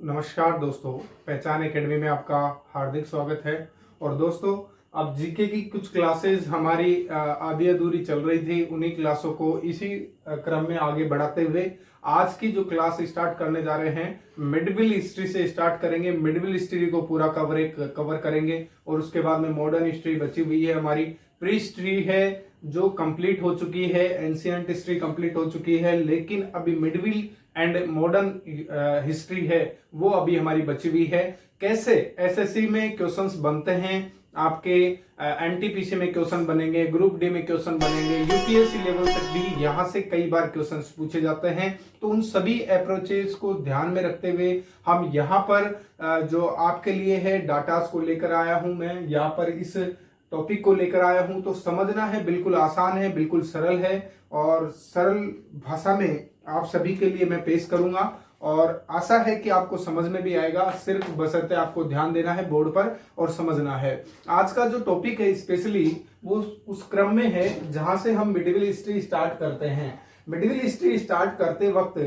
नमस्कार दोस्तों, पहचान एकेडमी में आपका हार्दिक स्वागत है। और दोस्तों, अब जीके की कुछ क्लासेस हमारी आधी अधूरी चल रही थी, उन्हीं क्लासों को इसी क्रम में आगे बढ़ाते हुए आज की जो क्लास स्टार्ट करने जा रहे हैं, मिडविल हिस्ट्री से स्टार्ट करेंगे। मिडविल हिस्ट्री को पूरा कवर करेंगे और उसके बाद में मॉडर्न हिस्ट्री बची हुई है, हमारी प्री हिस्ट्री है जो कंप्लीट हो चुकी है, एंशियंट हिस्ट्री कंप्लीट हो चुकी है, लेकिन अभी मिडविल एंड मॉडर्न हिस्ट्री है वो अभी हमारी बची हुई है। कैसे एसएससी में क्वेश्चंस बनते हैं, आपके एनटीपीसी में क्वेश्चन बनेंगे, ग्रुप डी में क्वेश्चन बनेंगे, यूपीएससी लेवल तक भी यहां से कई बार क्वेश्चंस पूछे जाते हैं। तो उन सभी अप्रोचेस को ध्यान में रखते हुए हम यहाँ पर जो आपके लिए है डाटास को लेकर आया हूं, मैं यहाँ पर इस टॉपिक को लेकर आया हूं। तो समझना है, बिल्कुल आसान है, बिल्कुल सरल है और सरल भाषा में आप सभी के लिए मैं पेश करूंगा और आशा है कि आपको समझ में भी आएगा। सिर्फ बशर्ते आपको ध्यान देना है बोर्ड पर और समझना है। आज का जो टॉपिक है स्पेशली वो उस क्रम में है जहां से हम मिडिवल हिस्ट्री स्टार्ट करते हैं। मिडिवल हिस्ट्री स्टार्ट करते वक्त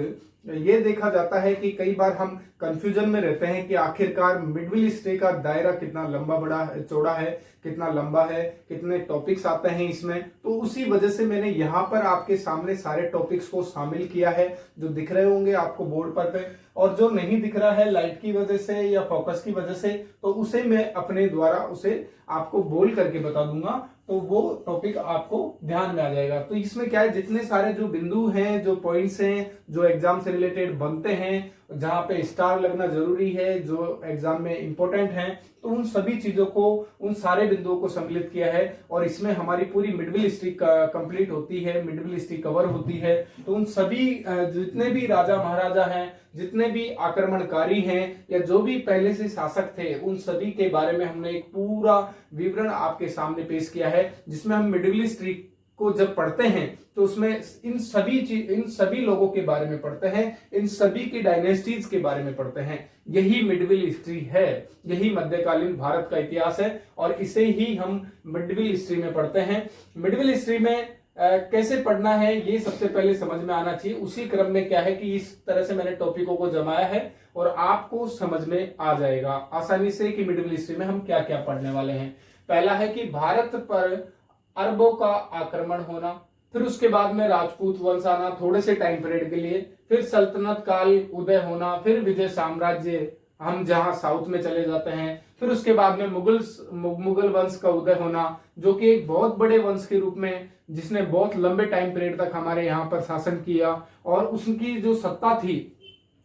ये देखा जाता है कि कई बार हम कंफ्यूजन में रहते हैं कि आखिरकार मिडविल हिस्ट्री का दायरा कितना लंबा बड़ा चौड़ा है, कितना लंबा है, कितने टॉपिक्स आते हैं इसमें। तो उसी वजह से मैंने यहाँ पर आपके सामने सारे टॉपिक्स को शामिल किया है, जो दिख रहे होंगे आपको बोर्ड पर पे, और जो नहीं दिख रहा है लाइट की वजह से या फोकस की वजह से तो उसे मैं अपने द्वारा उसे आपको बोल करके बता दूंगा, तो वो टॉपिक आपको ध्यान में आ जाएगा। तो इसमें क्या है, जितने सारे जो बिंदु हैं, जो पॉइंट्स हैं, जो एग्जाम से रिलेटेड बनते हैं, जहां पे स्टार लगना जरूरी है, जो एग्जाम में इंपॉर्टेंट हैं, तो उन सभी चीजों को, उन सारे बिंदुओं को सम्मिलित किया है और इसमें हमारी पूरी मिडविल हिस्ट्री कंप्लीट होती है, मिडविल हिस्ट्री कवर होती है। तो उन सभी जितने भी राजा महाराजा हैं, जितने भी आक्रमणकारी हैं या जो भी पहले से शासक थे, उन सभी के बारे में हमने एक पूरा विवरण आपके सामने पेश किया है, जिसमें हम मिडविल हिस्ट्री को जब पढ़ते हैं तो उसमें इन सभी लोगों के बारे में पढ़ते हैं, इन सभी की डायनेस्टीज के बारे में पढ़ते हैं। यही मिडविल हिस्ट्री है, यही मध्यकालीन भारत का इतिहास है और इसे ही हम मिडविल हिस्ट्री में पढ़ते हैं। मिडविल हिस्ट्री में कैसे पढ़ना है ये सबसे पहले समझ में आना चाहिए। उसी क्रम में क्या है कि इस तरह से मैंने टॉपिकों को जमाया है और आपको समझ में आ जाएगा आसानी से कि मिडविल हिस्ट्री में हम क्या क्या पढ़ने वाले हैं। पहला है कि भारत पर अरबों का आक्रमण होना, फिर उसके बाद में राजपूत वंश आना थोड़े से टाइम पीरियड के लिए, फिर सल्तनत काल उदय होना, फिर विजय साम्राज्य, हम जहां साउथ में चले जाते हैं, फिर उसके बाद में मुगल वंश का उदय होना, जो कि एक बहुत बड़े वंश के रूप में जिसने बहुत लंबे टाइम पीरियड तक हमारे यहाँ पर शासन किया और उसकी जो सत्ता थी,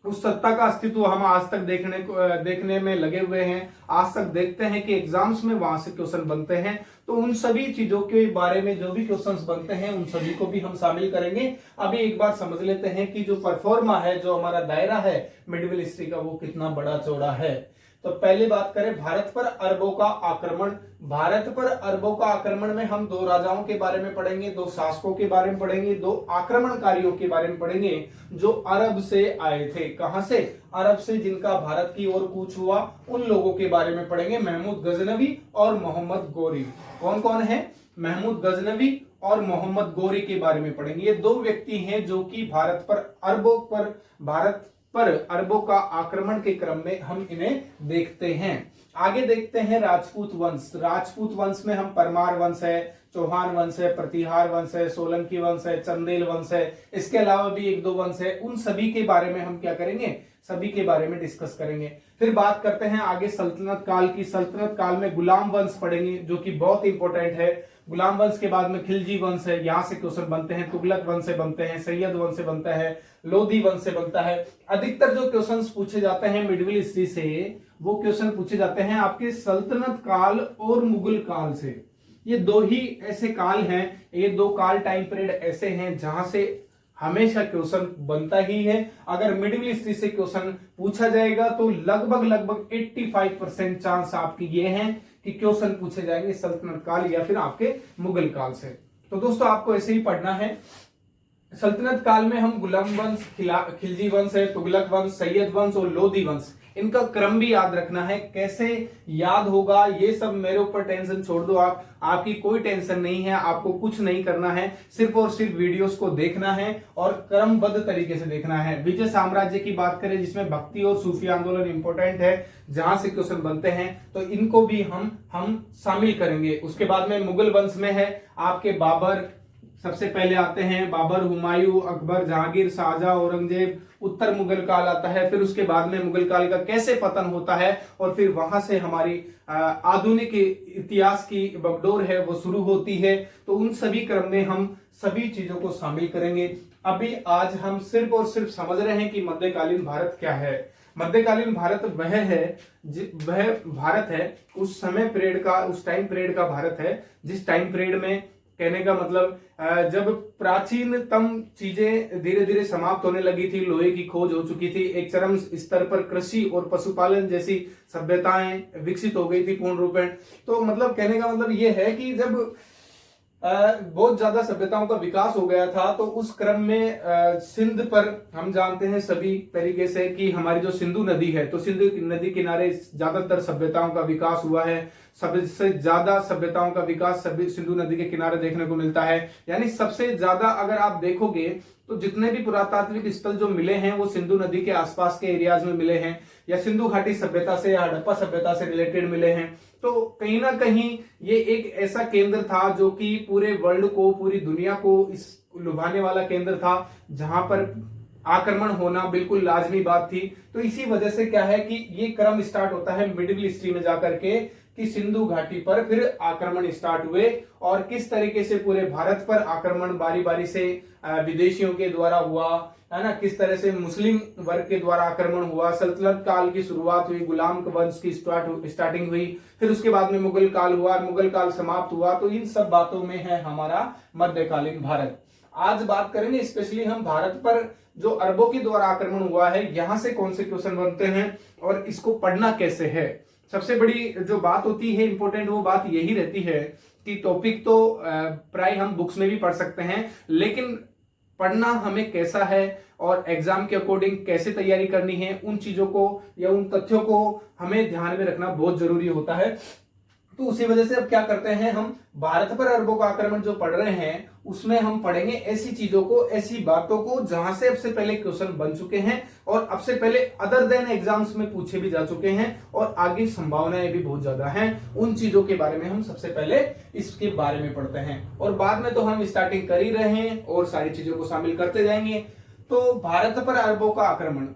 उस सत्ता का अस्तित्व हम आज तक देखने में लगे हुए हैं। आज तक देखते हैं कि एग्जाम्स में वहां से क्वेश्चन बनते हैं। तो उन सभी चीजों के बारे में जो भी क्वेश्चंस बनते हैं उन सभी को भी हम शामिल करेंगे। अभी एक बार समझ लेते हैं कि जो परफॉर्मा है, जो हमारा दायरा है मिडविल हिस्ट्री का, वो कितना बड़ा चौड़ा है। तो पहले बात करें भारत पर अरबों का आक्रमण। भारत पर अरबों का आक्रमण में हम दो राजाओं के बारे में पढ़ेंगे, दो शासकों के बारे में पढ़ेंगे, दो आक्रमणकारियों के बारे में पढ़ेंगे जो अरब से आए थे। कहां से? अरब से, जिनका भारत की ओर कूच हुआ, उन लोगों के बारे में पढ़ेंगे। महमूद गजनवी और मोहम्मद गोरी। कौन कौन है? महमूद गजनवी और मोहम्मद गोरी के बारे में पढ़ेंगे। ये दो व्यक्ति हैं जो कि भारत पर अरबों का आक्रमण के क्रम में हम इन्हें देखते हैं। आगे देखते हैं राजपूत वंश। राजपूत वंश में हम परमार वंश है, चौहान वंश है, प्रतिहार वंश है, सोलंकी वंश है, चंदेल वंश है, इसके अलावा भी एक दो वंश है। उन सभी के बारे में हम क्या करेंगे? सभी के बारे में डिस्कस करेंगे। फिर बात करते हैं आगे सल्तनत काल की। सल्तनत काल में गुलाम वंश पढ़ेंगे जो कि बहुत इंपॉर्टेंट है। गुलाम वंश के बाद में खिलजी वंश है, यहां से क्वेश्चन बनते हैं। तुगलक वंश से बनते हैं, सैयद वंश से बनता है, लोधी वंश से बनता है। अधिकतर जो क्वेश्चंस पूछे जाते हैं मिडविल हिस्ट्री से, वो क्वेश्चन पूछे जाते हैं आपके सल्तनत काल और मुगल काल से। ये दो ही ऐसे काल हैं, ये दो काल टाइम पीरियड ऐसे हैं जहां से हमेशा क्वेश्चन बनता ही है। अगर मिडविल हिस्ट्री से क्वेश्चन पूछा जाएगा तो लगभग 85% चांस आपकी ये हैं कि क्वेश्चन पूछे जाएंगे सल्तनत काल या फिर आपके मुगल काल से। तो दोस्तों आपको ऐसे ही पढ़ना है। सल्तनत काल में हम गुलाम वंश, खिलजी वंश है, तुगलक वंश, सैयद वंश और लोधी वंश, इनका क्रम भी याद रखना है। कैसे याद होगा ये सब मेरे ऊपर टेंशन छोड़ दो आप, आपकी कोई टेंशन नहीं है, आपको कुछ नहीं करना है, सिर्फ और सिर्फ वीडियोस को देखना है और क्रमबद्ध तरीके से देखना है। विजय साम्राज्य की बात करें जिसमें भक्ति और सूफी आंदोलन इंपॉर्टेंट है, जहां से क्वेश्चन बनते हैं, तो इनको भी हम शामिल करेंगे। उसके बाद में मुगल वंश में है आपके बाबर, सबसे पहले आते हैं बाबर, हुमायूं, अकबर, जहांगीर, शाहजहां, औरंगजेब। उत्तर मुगल काल आता है, फिर उसके बाद में मुगल काल का कैसे पतन होता है और फिर वहां से हमारी आधुनिक इतिहास की बगडोर है वो शुरू होती है। तो उन सभी क्रम में हम सभी चीजों को शामिल करेंगे। अभी आज हम सिर्फ और सिर्फ समझ रहे हैं कि मध्यकालीन भारत क्या है। मध्यकालीन भारत वह भारत है उस समय पीरियड का, उस टाइम पीरियड का भारत है जिस टाइम पीरियड में, कहने का मतलब जब प्राचीनतम चीजें धीरे धीरे समाप्त होने लगी थी, लोहे की खोज हो चुकी थी, एक चरम स्तर पर कृषि और पशुपालन जैसी सभ्यताएं विकसित हो गई थी पूर्ण रूपेण। तो मतलब कहने का मतलब ये है कि जब बहुत ज्यादा सभ्यताओं का विकास हो गया था, तो उस क्रम में सिंध पर हम जानते हैं सभी तरीके से कि हमारी जो सिंधु नदी है, तो सिंधु नदी किनारे ज्यादातर सभ्यताओं का विकास हुआ है। सबसे ज्यादा सभ्यताओं का विकास सभी सिंधु नदी के किनारे देखने को मिलता है। यानी सबसे ज्यादा अगर आप देखोगे तो जितने भी पुरातात्विक स्थल जो मिले हैं वो सिंधु नदी के आसपास के एरियाज में मिले हैं, या सिंधु घाटी सभ्यता से या हड़प्पा सभ्यता से रिलेटेड मिले हैं। तो कहीं ना कहीं ये एक ऐसा केंद्र था जो कि पूरे वर्ल्ड को, पूरी दुनिया को इस लुभाने वाला केंद्र था, जहां पर आक्रमण होना बिल्कुल लाजमी बात थी। तो इसी वजह से क्या है कि ये क्रम स्टार्ट होता है मिडिल ईस्ट में जाकर के, कि सिंधु घाटी पर फिर आक्रमण स्टार्ट हुए और किस तरीके से पूरे भारत पर आक्रमण बारी बारी से विदेशियों के द्वारा हुआ, है ना, किस तरह से मुस्लिम वर्ग के द्वारा आक्रमण हुआ, सल्तनत काल की शुरुआत हुई, गुलाम वंश की स्टार्टिंग हुई, फिर उसके बाद में मुगल काल हुआ, मुगल काल समाप्त हुआ। तो इन सब बातों में है हमारा मध्यकालीन भारत। आज बात करेंगे स्पेशली हम भारत पर जो अरबों के द्वारा आक्रमण हुआ है, यहां से कौन से क्वेश्चन बनते हैं और इसको पढ़ना कैसे है। सबसे बड़ी जो बात होती है इंपॉर्टेंट, वो बात यही रहती है कि टॉपिक तो प्राय हम बुक्स में भी पढ़ सकते हैं, लेकिन पढ़ना हमें कैसा है और एग्जाम के अकॉर्डिंग कैसे तैयारी करनी है, उन चीजों को या उन तथ्यों को हमें ध्यान में रखना बहुत जरूरी होता है। तो उसी वजह से अब क्या करते हैं, हम भारत पर अरबों का आक्रमण जो पढ़ रहे हैं उसमें हम पढ़ेंगे ऐसी चीजों को, ऐसी बातों को जहां से अब से पहले क्वेश्चन बन चुके हैं और अब से पहले अदर देन एग्जाम्स में पूछे भी जा चुके हैं और आगे संभावनाएं भी बहुत ज्यादा हैं। उन चीजों के बारे में हम सबसे पहले इसके बारे में पढ़ते हैं और बाद में तो हम स्टार्टिंग कर ही रहे हैं और सारी चीजों को शामिल करते जाएंगे। तो भारत पर अरबों का आक्रमण,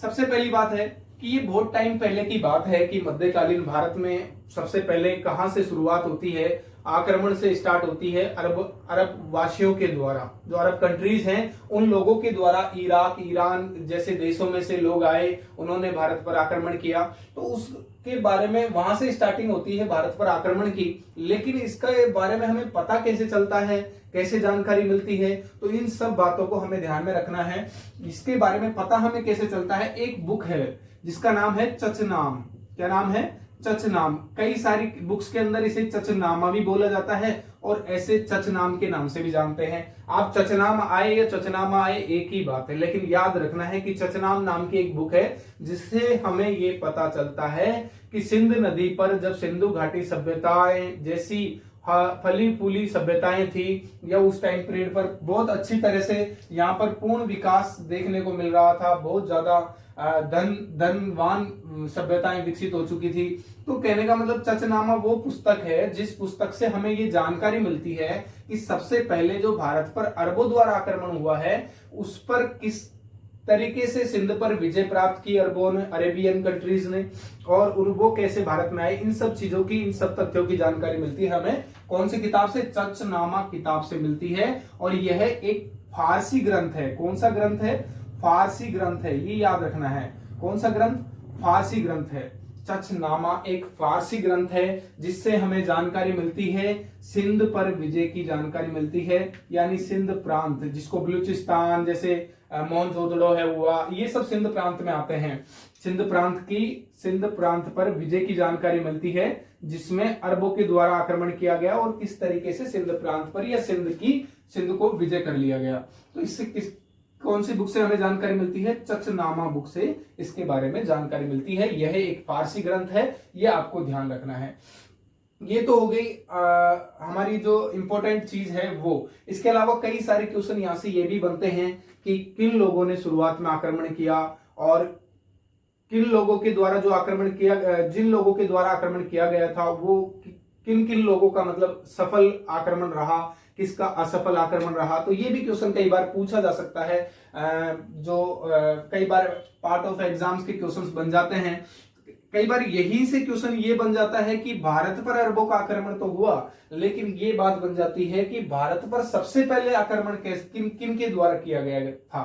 सबसे पहली बात है कि ये बहुत टाइम पहले की बात है कि मध्यकालीन भारत में सबसे पहले कहां से शुरुआत होती है, आक्रमण से स्टार्ट होती है अरब वासियों के द्वारा, जो अरब कंट्रीज हैं उन लोगों के द्वारा। इराक, ईरान जैसे देशों में से लोग आए, उन्होंने भारत पर आक्रमण किया, तो उसके बारे में वहां से स्टार्टिंग होती है भारत पर आक्रमण की। लेकिन इसके बारे में हमें पता कैसे चलता है, कैसे जानकारी मिलती है, तो इन सब बातों को हमें ध्यान में रखना है। इसके बारे में पता हमें कैसे चलता है, एक बुक है जिसका नाम है चचनाम। क्या नाम है? चचनाम। कई सारी बुक्स के अंदर इसे चचनामा भी बोला जाता है और ऐसे चचनाम के नाम से भी जानते हैं। आप चचनाम आए या चचनामा आए एक ही बात है, लेकिन याद रखना है कि चचनाम नाम की एक बुक है जिससे हमें ये पता चलता है कि सिंध नदी पर जब सिंधु घाटी सभ्यताएं जैसी फली फूली सभ्यताएं थी, या उस टाइम पीरियड पर बहुत अच्छी तरह से यहाँ पर पूर्ण विकास देखने को मिल रहा था, बहुत ज्यादा धनवान सभ्यताएं विकसित हो चुकी थी। तो कहने का मतलब चचनामा वो पुस्तक है जिस पुस्तक से हमें ये जानकारी मिलती है कि सबसे पहले जो भारत पर अरबों द्वारा आक्रमण हुआ है उस पर किस तरीके से सिंध पर विजय प्राप्त की अरबों ने, अरेबियन कंट्रीज ने, और वो कैसे भारत में आए, इन सब चीजों की, इन सब तथ्यों की जानकारी मिलती है हमें कौन सी किताब से? चचनामा किताब से मिलती है। और यह एक फारसी ग्रंथ है। कौन सा ग्रंथ है? फारसी ग्रंथ है, ये याद रखना है। कौन सा ग्रंथ? फारसी ग्रंथ है। चचनामा एक फारसी ग्रंथ है जिससे हमें जानकारी मिलती है, सिंध पर विजय की जानकारी मिलती है, यानी सिंध प्रांत जिसको बलूचिस्तान जैसे मोहनजोदड़ो है हुआ, ये सब सिंध प्रांत में आते हैं। सिंध प्रांत पर विजय की जानकारी मिलती है, जिसमें अरबों के द्वारा आक्रमण किया गया और किस तरीके से सिंध प्रांत पर या सिंध को विजय कर लिया गया। तो इससे कौन सी बुक से हमें जानकारी मिलती है? चचनामा बुक से इसके बारे में जानकारी मिलती है। यह एक फारसी ग्रंथ है, यह आपको ध्यान रखना है। ये तो हो गई हमारी जो इंपॉर्टेंट चीज है वो। इसके अलावा कई सारे क्वेश्चन यहाँ से ये भी बनते हैं कि किन लोगों ने शुरुआत में आक्रमण किया और किन लोगों के द्वारा जो आक्रमण किया, जिन लोगों के द्वारा आक्रमण किया गया था वो किन किन लोगों का मतलब सफल आक्रमण रहा, किसका असफल आक्रमण रहा। तो ये भी क्वेश्चन कई बार पूछा जा सकता है, जो कई बार पार्ट ऑफ एग्जाम्स के क्वेश्चंस बन जाते हैं। कई बार यही से क्वेश्चन ये बन जाता है कि भारत पर अरबों का आक्रमण तो हुआ, लेकिन ये बात बन जाती है कि भारत पर सबसे पहले आक्रमण किन किन के द्वारा किया गया था।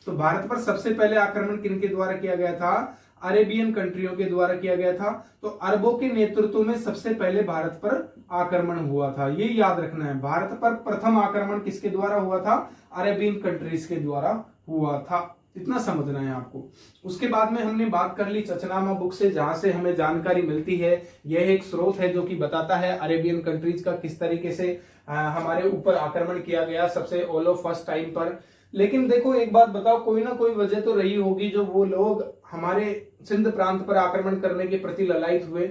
तो भारत पर सबसे पहले आक्रमण किन के द्वारा किया गया था? अरेबियन कंट्रियों के द्वारा किया गया था। तो अरबों के नेतृत्व में सबसे पहले भारत पर आक्रमण हुआ था, ये याद रखना है। भारत पर प्रथम आक्रमण किसके द्वारा हुआ था? अरेबियन कंट्रीज के द्वारा हुआ था, इतना समझना है आपको। उसके बाद में हमने बात कर ली चचनामा बुक से, जहां से हमें जानकारी मिलती है। यह एक स्रोत है जो कि बताता है अरेबियन कंट्रीज का किस तरीके से हमारे ऊपर आक्रमण किया गया सबसे फर्स्ट टाइम पर। लेकिन देखो एक बात बताओ, कोई ना कोई वजह तो रही होगी जो वो लोग हमारे सिंध प्रांत पर आक्रमण करने के प्रति ललायित हुए।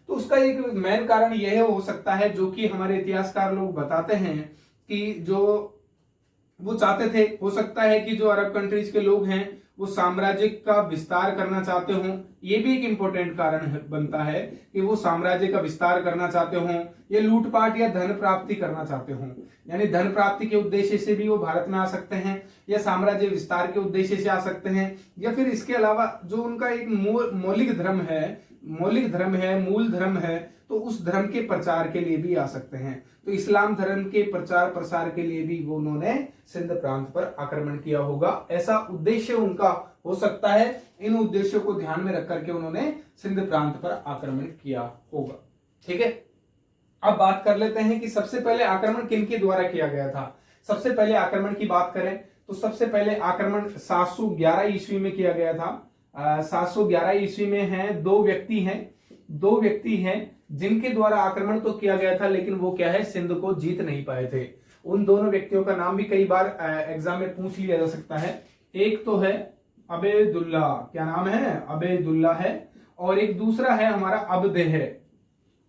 तो उसका एक मेन कारण यह हो सकता है, जो कि हमारे इतिहासकार लोग बताते हैं कि जो वो चाहते थे, हो सकता है कि जो अरब कंट्रीज के लोग हैं वो साम्राज्य का विस्तार करना चाहते हों। ये भी एक इंपॉर्टेंट कारण बनता है कि वो साम्राज्य का विस्तार करना चाहते हों, या लूटपाट या धन प्राप्ति करना चाहते हों। यानी धन प्राप्ति के उद्देश्य से भी वो भारत में आ सकते हैं, या साम्राज्य विस्तार के उद्देश्य से आ सकते हैं, या फिर इसके अलावा जो उनका एक मौलिक धर्म है, मूल धर्म है, तो उस धर्म के प्रचार के लिए भी आ सकते हैं। तो इस्लाम धर्म के प्रचार प्रसार के लिए भी वो उन्होंने सिंध प्रांत पर आक्रमण किया होगा, ऐसा उद्देश्य उनका हो सकता है। इन उद्देश्यों को ध्यान में रख करके उन्होंने सिंध प्रांत पर आक्रमण किया होगा। ठीक है, अब बात कर लेते हैं कि सबसे पहले आक्रमण किन के द्वारा किया गया था। सबसे पहले आक्रमण की बात करें तो सबसे पहले आक्रमण 711 ईस्वी में किया गया था। 711 ईस्वी में है दो व्यक्ति हैं जिनके द्वारा आक्रमण तो किया गया था, लेकिन वो क्या है, सिंध को जीत नहीं पाए थे। उन दोनों व्यक्तियों का नाम भी कई बार एग्जाम में पूछ लिया जा सकता है। एक तो है अबेदुल्ला, क्या नाम है? अबेदुल्ला है। और एक दूसरा है हमारा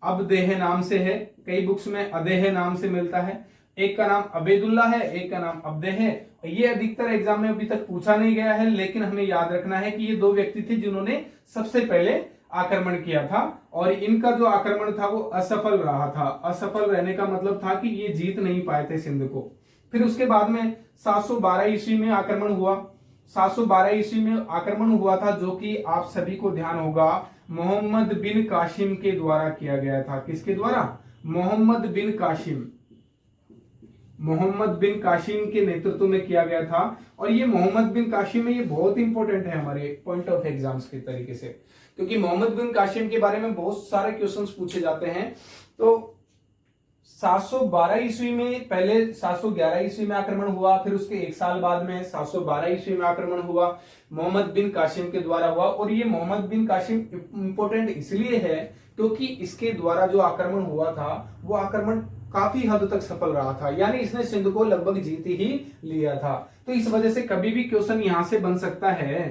अबदेह नाम से है, कई बुक्स में अदेह नाम से मिलता है। एक का नाम अबेदुल्ला है, एक का नाम अबदेह है। ये अधिकतर एग्जाम में अभी तक पूछा नहीं गया है, लेकिन हमें याद रखना है कि ये दो व्यक्ति थे जिन्होंने सबसे पहले आक्रमण किया था, और इनका जो आक्रमण था वो असफल रहा था। असफल रहने का मतलब था कि ये जीत नहीं पाए थे सिंध को। फिर उसके बाद में 712 ईस्वी में आक्रमण हुआ। 712 ईस्वी में आक्रमण हुआ था, जो कि आप सभी को ध्यान होगा मोहम्मद बिन कासिम के द्वारा किया गया था। किसके द्वारा? मोहम्मद बिन कासिम के नेतृत्व में किया गया था। और ये मोहम्मद बिन कासिम है, ये बहुत इंपॉर्टेंट है हमारे पॉइंट ऑफ एग्जाम्स के तरीके से, क्योंकि मोहम्मद बिन कासिम के बारे में बहुत सारे क्वेश्चंस पूछे जाते हैं। तो 712 ईस्वी में, पहले 711 ईस्वी में आक्रमण हुआ, फिर उसके एक साल बाद में 712 ईस्वी में आक्रमण हुआ, मोहम्मद बिन कासिम के द्वारा हुआ। और ये मोहम्मद बिन कासिम इंपॉर्टेंट इसलिए है क्योंकि इसके द्वारा जो आक्रमण हुआ था वो आक्रमण काफी हद तक सफल रहा था, यानी इसने सिंध को लगभग जीत ही लिया था। तो इस वजह से कभी भी क्वेश्चन यहां से बन सकता है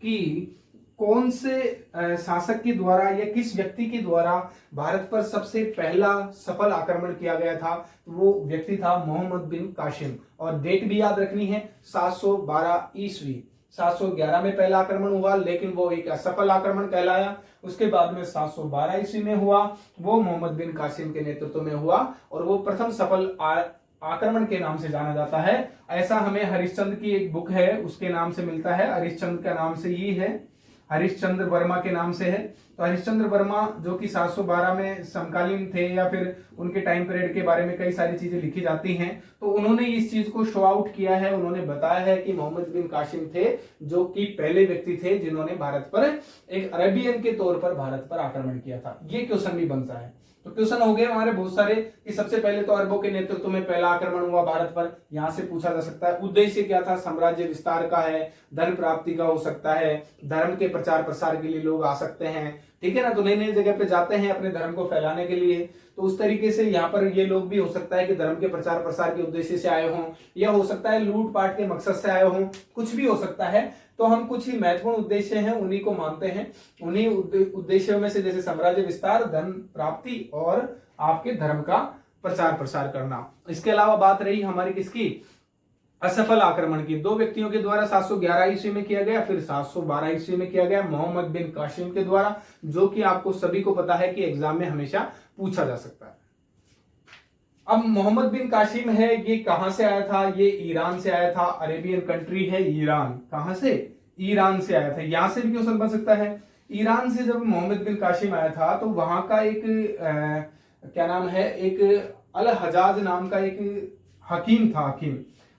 कि कौन से शासक के द्वारा या किस व्यक्ति के द्वारा भारत पर सबसे पहला सफल आक्रमण किया गया था। तो वो व्यक्ति था मोहम्मद बिन कासिम, और डेट भी याद रखनी है 712 ईस्वी। 711 में पहला आक्रमण हुआ, लेकिन वो एक असफल आक्रमण कहलाया। उसके बाद में 712 ईस्वी में हुआ, वो मोहम्मद बिन कासिम के नेतृत्व में हुआ, और वो प्रथम सफल आक्रमण के नाम से जाना जाता है। ऐसा हमें हरिश्चंद्र की एक बुक है उसके नाम से मिलता है। हरिश्चंद्र का नाम से ही है, हरिश्चंद्र वर्मा के नाम से है। तो हरिश्चंद्र वर्मा जो कि 712 में समकालीन थे, या फिर उनके टाइम पीरियड के बारे में कई सारी चीजें लिखी जाती हैं, तो उन्होंने इस चीज को शो आउट किया है। उन्होंने बताया है कि मोहम्मद बिन कासिम थे जो कि पहले व्यक्ति थे जिन्होंने भारत पर एक अरेबियन के तौर पर भारत पर आक्रमण किया था। ये क्वेश्चन भी बनता है। तो क्वेश्चन हो गए हमारे बहुत सारे कि सबसे पहले तो अरबों के नेतृत्व में पहला आक्रमण हुआ भारत पर, यहां से पूछा जा सकता है। उद्देश्य क्या था? साम्राज्य विस्तार का है, धन प्राप्ति का हो सकता है, धर्म के प्रचार प्रसार के लिए लोग आ सकते हैं, ठीक है ना, तो नई नई जगह पे जाते हैं अपने धर्म को फैलाने के लिए। तो उस तरीके से यहाँ पर ये लोग भी हो सकता है कि धर्म के प्रचार प्रसार के उद्देश्य से आए हों, या हो सकता है लूट पाट के मकसद से आए हों, कुछ भी हो सकता है। तो हम कुछ ही महत्वपूर्ण उद्देश्य हैं उन्हीं को मानते हैं। उन्हीं उद्देश्यों में से जैसे साम्राज्य विस्तार, धन प्राप्ति और आपके धर्म का प्रचार प्रसार करना। इसके अलावा बात रही हमारी किसकी? असफल आक्रमण की। दो व्यक्तियों के द्वारा 711 ईस्वी में किया गया, फिर 712 ईस्वी में किया गया, मोहम्मद बिन कासिम के द्वारा, जो कि आपको सभी को पता है कि एग्जाम में हमेशा पूछा जा सकता है। अब मोहम्मद बिन कासिम है, ये कहां से आया था? ये ईरान से आया था। अरेबियन कंट्री है ईरान। कहां से? ईरान से आया था। यहां से भी क्वेश्चन बन सकता है। ईरान से जब मोहम्मद बिन कासिम आया था तो वहां का एक क्या नाम है, एक अल हजाज नाम का एक हकीम था।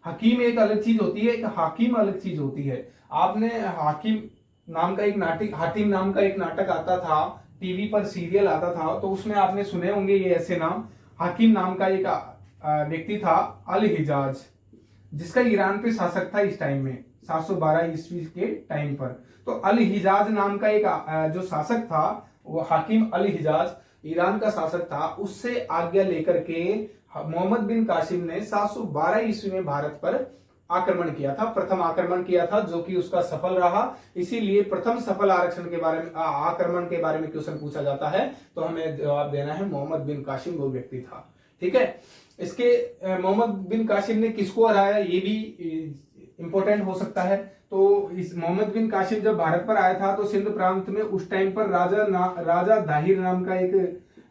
हकीम एक अलग चीज होती है, एक हाकिम अलग चीज होती है। आपने हाकिम नाम का एक नाटक, हातिम नाम का एक नाटक आता था, टीवी पर सीरियल आता था, तो उसमें आपने सुने होंगे ये ऐसे नाम। हाकिम नाम का एक व्यक्ति था अल हिजाज, जिसका ईरान पे शासक था इस टाइम में 712 ईस्वी के टाइम पर। तो अल हिजाज नाम का एक जो शासक था, वो हाकिम अल हिजाज ईरान का शासक था। उससे आज्ञा लेकर के मोहम्मद बिन कासिम ने 712 ईस्वी में भारत पर आक्रमण किया था। प्रथम आक्रमण किया था जो कि उसका सफल रहा। इसीलिए प्रथम सफल आरक्षण के बारे में, आक्रमण के बारे में क्वेश्चन पूछा जाता है तो हमें जवाब देना है मोहम्मद बिन कासिम वो व्यक्ति था। ठीक है, इसके मोहम्मद बिन कासिम ने किसको हराया ये भी इंपॉर्टेंट हो सकता है। तो इस मोहम्मद बिन कासिम जब भारत पर आया था तो सिंध प्रांत में उस टाइम पर राजा दाहिर नाम का एक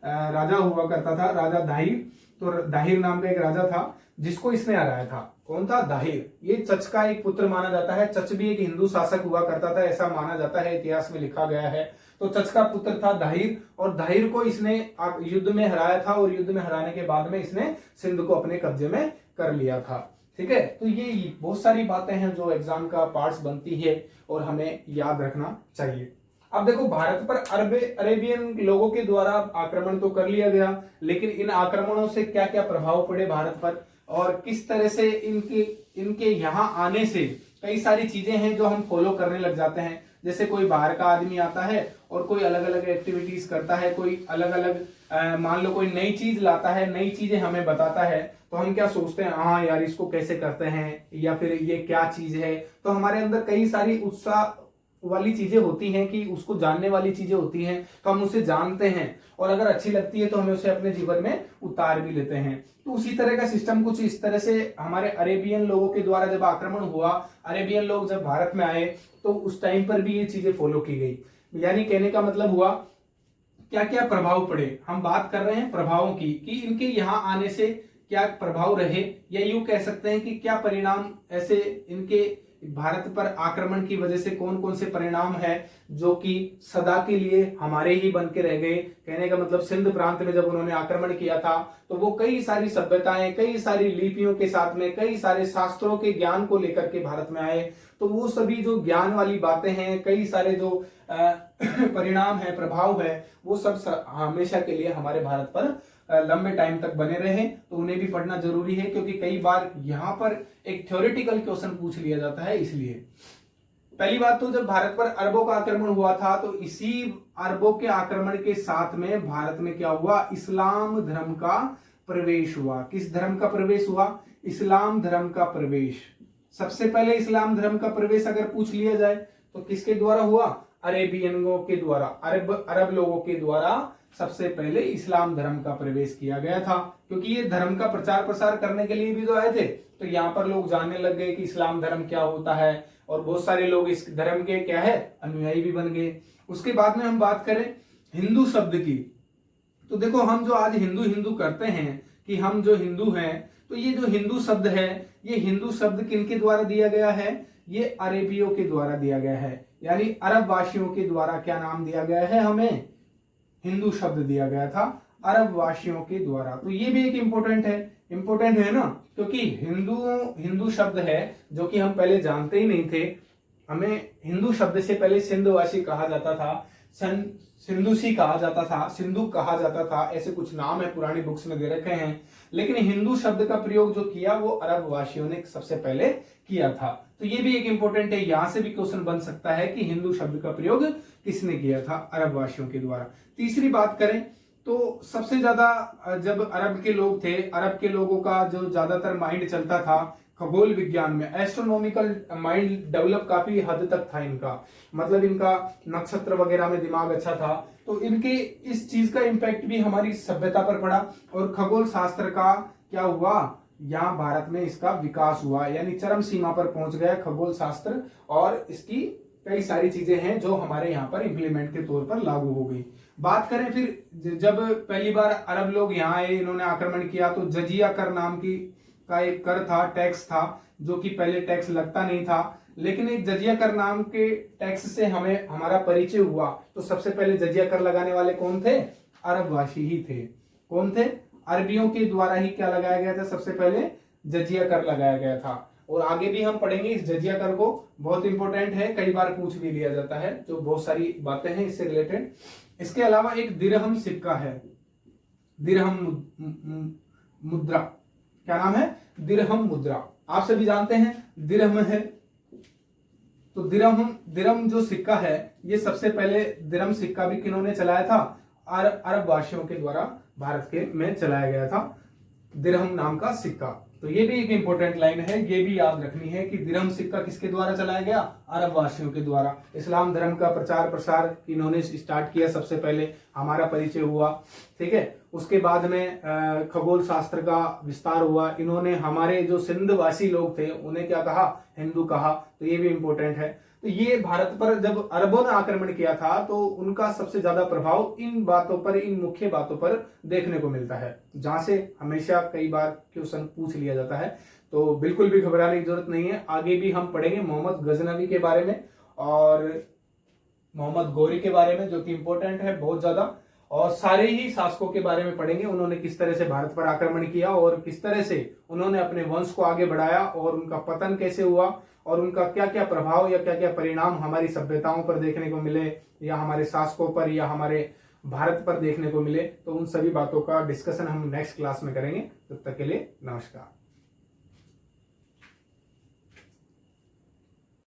राजा हुआ करता था, राजा दाहिर। तो दाहिर नाम का एक राजा था जिसको इसने हराया था। कौन था? दाहिर। ये चच का एक पुत्र माना जाता है। चच भी एक हिंदू शासक हुआ करता था, ऐसा माना जाता है, इतिहास में लिखा गया है। तो चच का पुत्र था दाहिर, और दाहिर को इसने युद्ध में हराया था, और युद्ध में हराने के बाद में इसने सिंध को अपने कब्जे में कर लिया था। ठीक है, तो ये बहुत सारी बातें हैं जो एग्जाम का पार्ट्स बनती है और हमें याद रखना चाहिए। अब देखो, भारत पर अरेबियन लोगों के द्वारा आक्रमण तो कर लिया गया, लेकिन इन आक्रमणों से क्या क्या प्रभाव पड़े भारत पर, और किस तरह से इनके यहाँ आने से कई सारी चीजें हैं जो हम फॉलो करने लग जाते हैं। जैसे कोई बाहर का आदमी आता है और कोई अलग अलग एक्टिविटीज करता है, कोई अलग अलग मान लो कोई नई चीज लाता है, नई चीजें हमें बताता है, तो हम क्या सोचते हैं, हाँ यार इसको कैसे करते हैं, या फिर ये क्या चीज है। तो हमारे अंदर कई सारी उत्साह वाली चीजें होती हैं कि उसको जानने वाली चीजें होती हैं, तो हम उसे जानते हैं, और अगर अच्छी लगती है तो हमें उसे अपने जीवन में उतार भी लेते हैं। तो उसी तरह का सिस्टम कुछ इस तरह से हमारे अरेबियन लोगों के द्वारा जब आक्रमण हुआ, अरेबियन लोग जब भारत में आए, तो उस टाइम पर भी ये चीजें फॉलो की गई। यानी कहने का मतलब हुआ क्या क्या प्रभाव पड़े। हम बात कर रहे हैं प्रभावों की, कि इनके यहाँ आने से क्या प्रभाव रहे, या यूं कह सकते हैं कि क्या परिणाम ऐसे इनके भारत पर आक्रमण की वजह से कौन कौन से परिणाम है जो कि सदा के लिए हमारे ही बन के रह गए। कहने का मतलब सिंध प्रांत में जब उन्होंने आक्रमण किया था तो वो कई सारी सभ्यताएं, कई सारी लिपियों के साथ में, कई सारे शास्त्रों के ज्ञान को लेकर के भारत में आए। तो वो सभी जो ज्ञान वाली बातें हैं, कई सारे जो परिणाम है, प्रभाव है, वो सब हमेशा के लिए हमारे भारत पर लंबे टाइम तक बने रहे। तो उन्हें भी पढ़ना जरूरी है, क्योंकि कई बार यहाँ पर एक थ्योरेटिकल क्वेश्चन पूछ लिया जाता है। इसलिए पहली बात तो जब भारत पर अरबों का आक्रमण हुआ था तो इसी अरबों के आक्रमण के साथ में भारत में क्या हुआ, इस्लाम धर्म का प्रवेश हुआ। किस धर्म का प्रवेश हुआ? इस्लाम धर्म का प्रवेश। सबसे पहले इस्लाम धर्म का प्रवेश अगर पूछ लिया जाए तो किसके द्वारा हुआ? अरेबियनों के द्वारा, अरब लोगों के द्वारा सबसे पहले इस्लाम धर्म का प्रवेश किया गया था। क्योंकि ये धर्म का प्रचार प्रसार करने के लिए भी तो आए थे, तो यहाँ पर लोग जानने लग गए कि इस्लाम धर्म क्या होता है, और बहुत सारे लोग इस धर्म के क्या है, अनुयायी भी बन गए। उसके बाद में हम बात करें हिंदू शब्द की, तो देखो हम जो आज हिंदू हिंदू करते हैं कि हम जो हिंदू हैं, तो ये जो हिंदू शब्द है, ये हिंदू शब्द किनके द्वारा दिया गया है? ये अरेबियों के द्वारा दिया गया है। यानी अरब वासियों के द्वारा क्या नाम दिया गया है? हमें हिंदू शब्द दिया गया था अरब वासियों के द्वारा। तो ये भी एक इंपॉर्टेंट है ना, क्योंकि हिंदू शब्द है जो कि हम पहले जानते ही नहीं थे। हमें हिंदू शब्द से पहले सिंधवासी कहा जाता था। सिंधुसी कहा जाता था, सिंधु कहा जाता था, ऐसे कुछ नाम है पुरानी बुक्स में दे रखे हैं। लेकिन हिंदू शब्द का प्रयोग जो किया वो अरब वासियों ने सबसे पहले किया था। तो ये भी एक इंपॉर्टेंट है, यहां से भी क्वेश्चन बन सकता है कि हिंदू शब्द का प्रयोग किसने किया था, अरब वासियों के द्वारा। तीसरी बात करें तो सबसे ज्यादा जब अरब के लोग थे, अरब के लोगों का जो ज्यादातर माइंड चलता था खगोल विज्ञान में, एस्ट्रोनॉमिकल माइंड डेवलप काफी हद तक था इनका, मतलब इनका नक्षत्र वगैरह में दिमाग अच्छा था। तो इनके इस चीज का इम्पैक्ट भी हमारी सभ्यता पर पड़ा और खगोल शास्त्र का क्या हुआ, यहाँ भारत में इसका विकास हुआ, यानी चरम सीमा पर पहुंच गया खगोल शास्त्र। और इसकी कई सारी चीजें हैं जो हमारे यहाँ पर इंप्लीमेंट के तौर पर लागू हो गई। बात करें फिर जब पहली बार अरब लोग यहाँ आए, इन्होंने आक्रमण किया, तो जजिया कर नाम का एक कर था, टैक्स था, जो कि पहले टैक्स लगता नहीं था। लेकिन एक जजिया कर नाम के टैक्स से हमें हमारा परिचय हुआ। तो सबसे पहले जजिया कर लगाने वाले कौन थे, अरबवासी ही थे। कौन थे, अरबियों के द्वारा ही क्या लगाया गया था, सबसे पहले जजिया कर लगाया गया था। और आगे भी हम पढ़ेंगे इस जजिया कर को, बहुत इंपॉर्टेंट है, कई बार पूछ भी लिया जाता है, जो बहुत सारी बातें हैं इससे रिलेटेड। इसके अलावा एक दिरहम सिक्का है, दिरहम मुद्रा, क्या नाम है, दिरहम मुद्रा, आप सभी जानते हैं दिरहम है। तो दिरहम जो सिक्का है, ये सबसे पहले दिरहम सिक्का भी किन्होंने चलाया था, अरब वासियों के द्वारा भारत के में चलाया गया था दिरहम नाम का सिक्का। तो ये भी एक इंपॉर्टेंट लाइन है, ये भी याद रखनी है कि दिरहम सिक्का किसके द्वारा चलाया गया, अरब वासियों के द्वारा। इस्लाम धर्म का प्रचार प्रसार इन्होंने स्टार्ट किया, सबसे पहले हमारा परिचय हुआ, ठीक है। उसके बाद में खगोल शास्त्र का विस्तार हुआ, इन्होंने हमारे जो सिंध वासी लोग थे उन्हें क्या कहा, हिंदू कहा। तो ये भी इंपॉर्टेंट है। तो ये भारत पर जब अरबों ने आक्रमण किया था तो उनका सबसे ज्यादा प्रभाव इन बातों पर, इन मुख्य बातों पर देखने को मिलता है, जहां से हमेशा कई बार क्वेश्चन पूछ लिया जाता है। तो बिल्कुल भी घबराने की जरूरत नहीं है। आगे भी हम पढ़ेंगे मोहम्मद गजनवी के बारे में और मोहम्मद गौरी के बारे में, जो कि इंपॉर्टेंट है बहुत ज्यादा। और सारे ही शासकों के बारे में पढ़ेंगे, उन्होंने किस तरह से भारत पर आक्रमण किया और किस तरह से उन्होंने अपने वंश को आगे बढ़ाया और उनका पतन कैसे हुआ और उनका क्या क्या प्रभाव या क्या क्या परिणाम हमारी सभ्यताओं पर देखने को मिले, या हमारे शासकों पर, या हमारे भारत पर देखने को मिले। तो उन सभी बातों का डिस्कशन हम नेक्स्ट क्लास में करेंगे। तब तक के लिए नमस्कार।